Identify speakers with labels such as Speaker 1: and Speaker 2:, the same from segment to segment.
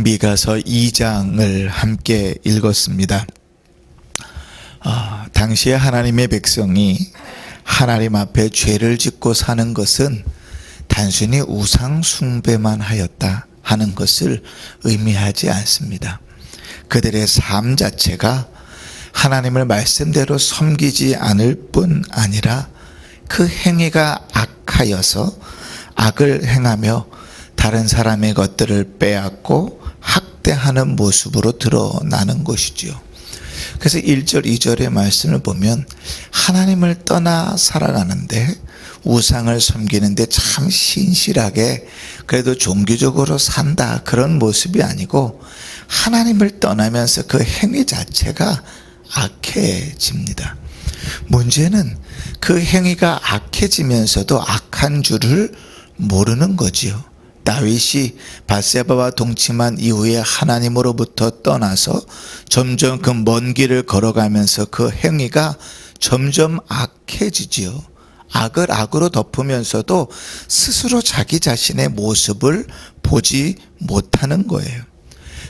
Speaker 1: 미가서 2장을 함께 읽었습니다. 당시에 하나님의 백성이 하나님 앞에 죄를 짓고 사는 것은 단순히 우상 숭배만 하였다 하는 것을 의미하지 않습니다. 그들의 삶 자체가 하나님을 말씀대로 섬기지 않을 뿐 아니라 그 행위가 악하여서 악을 행하며 다른 사람의 것들을 빼앗고 학대하는 모습으로 드러나는 것이지요. 그래서 1절 2절의 말씀을 보면 하나님을 떠나 살아가는데 우상을 섬기는데 참 신실하게 그래도 종교적으로 산다 그런 모습이 아니고 하나님을 떠나면서 그 행위 자체가 악해집니다. 문제는 그 행위가 악해지면서도 악한 줄을 모르는 거지요. 다윗이 밧세바와 동침한 이후에 하나님으로부터 떠나서 점점 그 먼 길을 걸어가면서 그 행위가 점점 악해지지요. 악을 악으로 덮으면서도 스스로 자기 자신의 모습을 보지 못하는 거예요.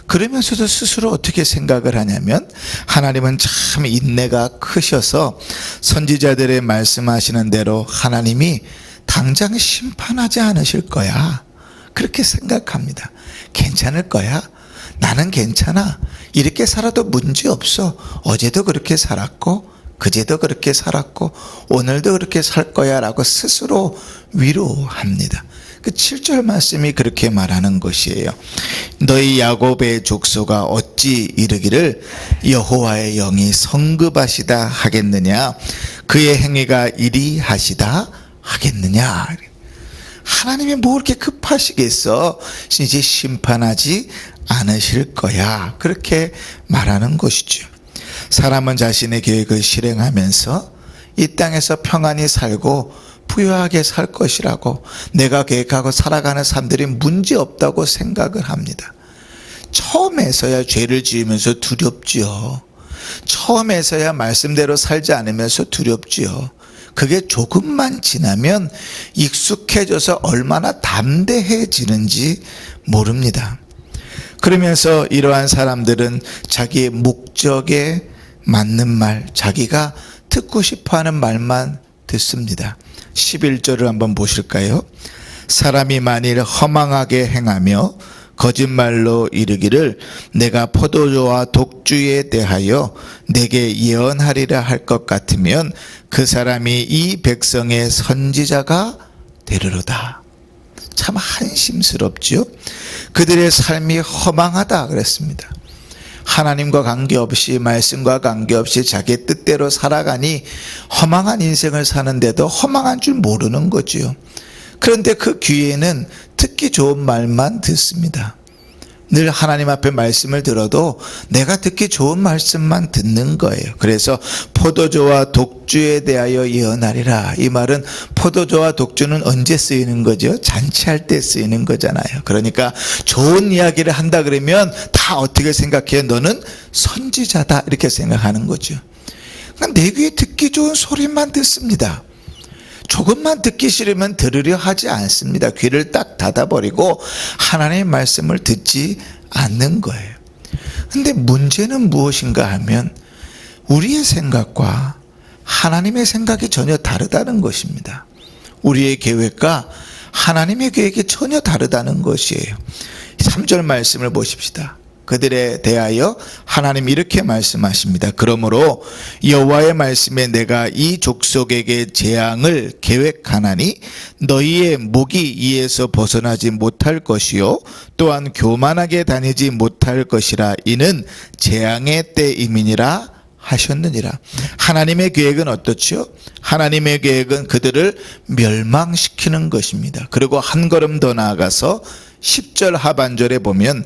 Speaker 1: 그러면서도 스스로 어떻게 생각을 하냐면 하나님은 참 인내가 크셔서 선지자들의 말씀하시는 대로 하나님이 당장 심판하지 않으실 거야. 그렇게 생각합니다. 괜찮을 거야. 나는 괜찮아. 이렇게 살아도 문제 없어. 어제도 그렇게 살았고 그제도 그렇게 살았고 오늘도 그렇게 살 거야 라고 스스로 위로합니다. 그 7절 말씀이 그렇게 말하는 것이에요. 너희 야곱의 족속아 어찌 이르기를 여호와의 영이 성급하시다 하겠느냐 그의 행위가 이리 하시다 하겠느냐. 하나님이 뭐 그렇게 급하시겠어. 이제 심판하지 않으실 거야. 그렇게 말하는 것이죠. 사람은 자신의 계획을 실행하면서 이 땅에서 평안히 살고 부유하게 살 것이라고 내가 계획하고 살아가는 사람들이 문제없다고 생각을 합니다. 처음에서야 죄를 지으면서 두렵지요. 처음에서야 말씀대로 살지 않으면서 두렵지요. 그게 조금만 지나면 익숙해져서 얼마나 담대해지는지 모릅니다. 그러면서 이러한 사람들은 자기의 목적에 맞는 말, 자기가 듣고 싶어하는 말만 듣습니다. 11절을 한번 보실까요? 사람이 만일 허망하게 행하며 거짓말로 이르기를 내가 포도주와 독주에 대하여 내게 예언하리라 할 것 같으면 그 사람이 이 백성의 선지자가 되리로다. 참 한심스럽지요. 그들의 삶이 허망하다 그랬습니다. 하나님과 관계없이 말씀과 관계없이 자기 뜻대로 살아가니 허망한 인생을 사는데도 허망한 줄 모르는 거지요. 그런데 그 귀에는 듣기 좋은 말만 듣습니다. 늘 하나님 앞에 말씀을 들어도 내가 듣기 좋은 말씀만 듣는 거예요. 그래서 포도주와 독주에 대하여 예언하리라. 이 말은 포도주와 독주는 언제 쓰이는 거죠? 잔치할 때 쓰이는 거잖아요. 그러니까 좋은 이야기를 한다 그러면 다 어떻게 생각해요? 너는 선지자다 이렇게 생각하는 거죠. 그러니까 내 귀에 듣기 좋은 소리만 듣습니다. 조금만 듣기 싫으면 들으려 하지 않습니다. 귀를 딱 닫아버리고 하나님의 말씀을 듣지 않는 거예요. 근데 문제는 무엇인가 하면 우리의 생각과 하나님의 생각이 전혀 다르다는 것입니다. 우리의 계획과 하나님의 계획이 전혀 다르다는 것이에요. 3절 말씀을 보십시다. 그들에 대하여 하나님 이렇게 말씀하십니다. 그러므로 여호와의 말씀에 내가 이 족속에게 재앙을 계획하나니 너희의 목이 이에서 벗어나지 못할 것이요 또한 교만하게 다니지 못할 것이라. 이는 재앙의 때임이니라 하셨느니라. 하나님의 계획은 어떻죠? 하나님의 계획은 그들을 멸망시키는 것입니다. 그리고 한 걸음 더 나아가서 10절 하반절에 보면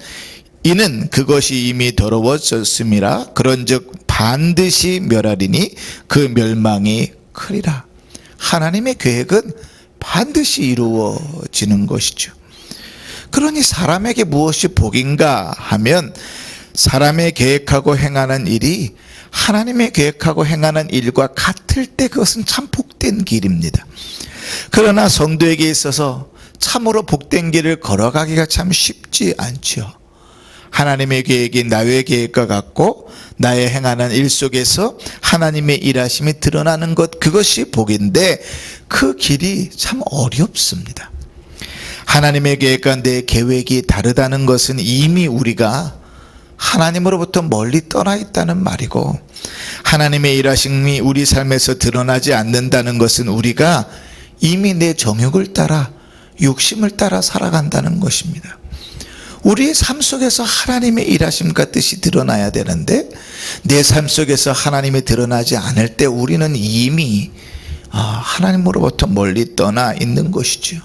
Speaker 1: 이는 그것이 이미 더러워졌음이라. 그런즉 반드시 멸하리니 그 멸망이 크리라. 하나님의 계획은 반드시 이루어지는 것이죠. 그러니 사람에게 무엇이 복인가 하면 사람의 계획하고 행하는 일이 하나님의 계획하고 행하는 일과 같을 때 그것은 참 복된 길입니다. 그러나 성도에게 있어서 참으로 복된 길을 걸어가기가 참 쉽지 않죠. 하나님의 계획이 나의 계획과 같고 나의 행하는 일 속에서 하나님의 일하심이 드러나는 것, 그것이 복인데 그 길이 참 어렵습니다. 하나님의 계획과 내 계획이 다르다는 것은 이미 우리가 하나님으로부터 멀리 떠나 있다는 말이고, 하나님의 일하심이 우리 삶에서 드러나지 않는다는 것은 우리가 이미 내 정욕을 따라, 욕심을 따라 살아간다는 것입니다. 우리의 삶 속에서 하나님의 일하심과 뜻이 드러나야 되는데 내 삶 속에서 하나님이 드러나지 않을 때 우리는 이미 하나님으로부터 멀리 떠나 있는 것이죠.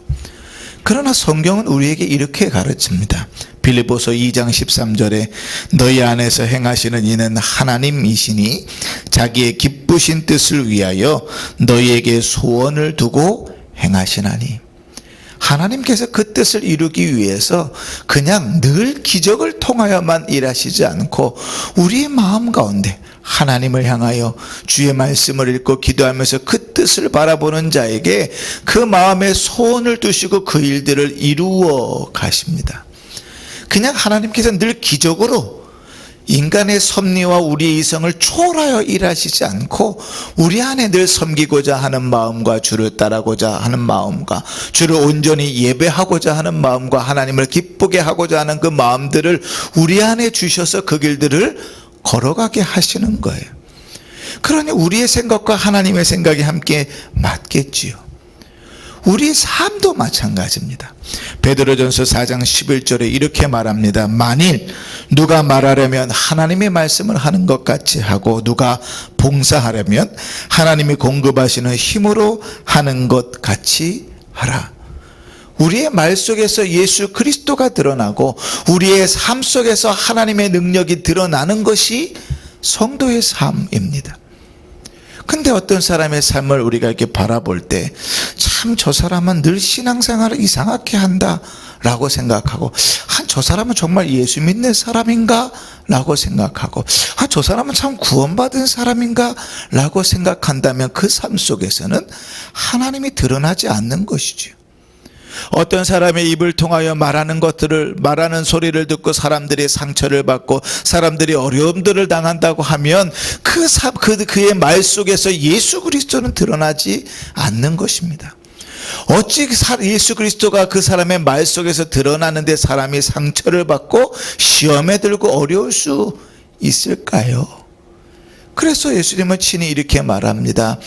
Speaker 1: 그러나 성경은 우리에게 이렇게 가르칩니다. 빌립보서 2장 13절에 너희 안에서 행하시는 이는 하나님이시니 자기의 기쁘신 뜻을 위하여 너희에게 소원을 두고 행하시나니. 하나님께서 그 뜻을 이루기 위해서 그냥 늘 기적을 통하여만 일하시지 않고 우리의 마음 가운데 하나님을 향하여 주의 말씀을 읽고 기도하면서 그 뜻을 바라보는 자에게 그 마음에 소원을 두시고 그 일들을 이루어 가십니다. 그냥 하나님께서 늘 기적으로 인간의 섭리와 우리의 이성을 초월하여 일하시지 않고 우리 안에 늘 섬기고자 하는 마음과 주를 따르고자 하는 마음과 주를 온전히 예배하고자 하는 마음과 하나님을 기쁘게 하고자 하는 그 마음들을 우리 안에 주셔서 그 길들을 걸어가게 하시는 거예요. 그러니 우리의 생각과 하나님의 생각이 함께 맞겠지요. 우리 삶도 마찬가지입니다. 베드로전서 4장 11절에 이렇게 말합니다. 만일 누가 말하려면 하나님의 말씀을 하는 것 같이 하고 누가 봉사하려면 하나님이 공급하시는 힘으로 하는 것 같이 하라. 우리의 말 속에서 예수 그리스도가 드러나고 우리의 삶 속에서 하나님의 능력이 드러나는 것이 성도의 삶입니다. 근데 어떤 사람의 삶을 우리가 이렇게 바라볼 때 참 저 사람은 늘 신앙생활을 이상하게 한다 라고 생각하고, 저 사람은 정말 예수 믿는 사람인가 라고 생각하고, 저 사람은 참 구원받은 사람인가 라고 생각한다면 그 삶 속에서는 하나님이 드러나지 않는 것이죠. 어떤 사람의 입을 통하여 말하는 소리를 듣고 사람들이 상처를 받고 사람들이 어려움들을 당한다고 하면 그의 말 속에서 예수 그리스도는 드러나지 않는 것입니다. 어찌 예수 그리스도가 그 사람의 말 속에서 드러나는데 사람이 상처를 받고 시험에 들고 어려울 수 있을까요? 그래서 예수님은 친히 이렇게 말합니다.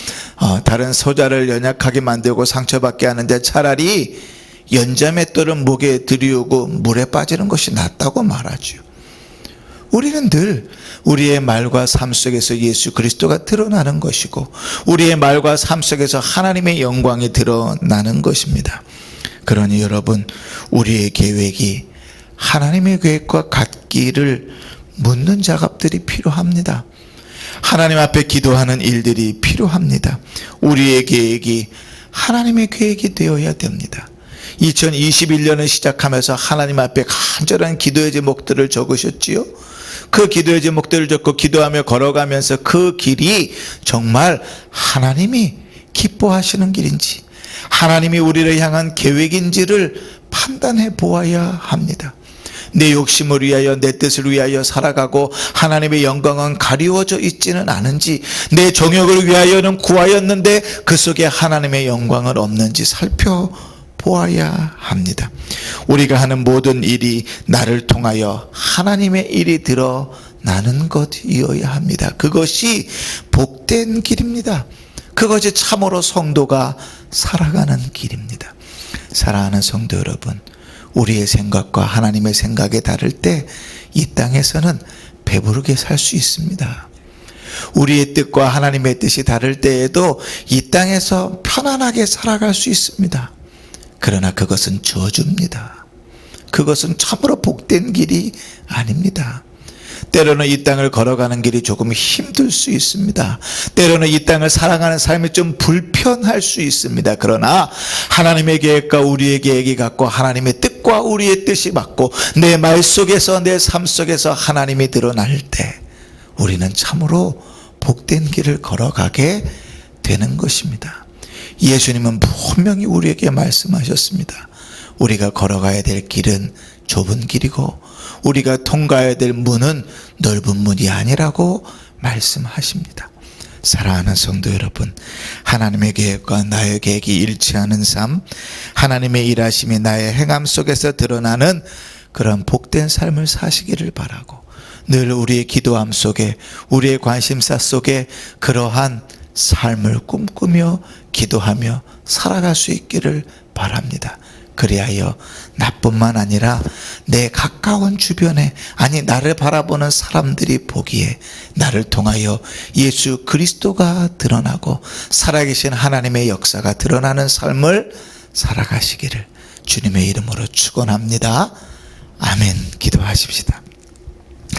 Speaker 1: 다른 소자를 연약하게 만들고 상처받게 하는데 차라리 연자맷돌은 목에 들이우고 물에 빠지는 것이 낫다고 말하죠. 우리는 늘 우리의 말과 삶 속에서 예수 그리스도가 드러나는 것이고 우리의 말과 삶 속에서 하나님의 영광이 드러나는 것입니다. 그러니 여러분, 우리의 계획이 하나님의 계획과 같기를 묻는 작업들이 필요합니다. 하나님 앞에 기도하는 일들이 필요합니다. 우리의 계획이 하나님의 계획이 되어야 됩니다. 2021년을 시작하면서 하나님 앞에 간절한 기도의 제목들을 적으셨지요. 그 기도의 제목들을 적고 기도하며 걸어가면서 그 길이 정말 하나님이 기뻐하시는 길인지, 하나님이 우리를 향한 계획인지를 판단해 보아야 합니다. 내 욕심을 위하여 내 뜻을 위하여 살아가고 하나님의 영광은 가리워져 있지는 않은지, 내 정욕을 위하여는 구하였는데 그 속에 하나님의 영광은 없는지 살펴보아야 합니다. 우리가 하는 모든 일이 나를 통하여 하나님의 일이 드러나는 것이어야 합니다. 그것이 복된 길입니다. 그것이 참으로 성도가 살아가는 길입니다. 사랑하는 성도 여러분, 우리의 생각과 하나님의 생각이 다를 때 이 땅에서는 배부르게 살 수 있습니다. 우리의 뜻과 하나님의 뜻이 다를 때에도 이 땅에서 편안하게 살아갈 수 있습니다. 그러나 그것은 저주입니다. 그것은 참으로 복된 길이 아닙니다. 때로는 이 땅을 걸어가는 길이 조금 힘들 수 있습니다. 때로는 이 땅을 살아가는 삶이 좀 불편할 수 있습니다. 그러나 하나님의 계획과 우리의 계획이 같고 하나님의 뜻과 우리의 뜻이 맞고 내 말 속에서 내 삶 속에서 하나님이 드러날 때 우리는 참으로 복된 길을 걸어가게 되는 것입니다. 예수님은 분명히 우리에게 말씀하셨습니다. 우리가 걸어가야 될 길은 좁은 길이고 우리가 통과해야 될 문은 넓은 문이 아니라고 말씀하십니다. 사랑하는 성도 여러분, 하나님의 계획과 나의 계획이 일치하는 삶, 하나님의 일하심이 나의 행함 속에서 드러나는 그런 복된 삶을 사시기를 바라고, 늘 우리의 기도함 속에, 우리의 관심사 속에 그러한 삶을 꿈꾸며 기도하며 살아갈 수 있기를 바랍니다. 그리하여 나뿐만 아니라 내 가까운 주변에, 아니 나를 바라보는 사람들이 보기에 나를 통하여 예수 그리스도가 드러나고 살아계신 하나님의 역사가 드러나는 삶을 살아가시기를 주님의 이름으로 축원합니다. 아멘. 기도하십시다.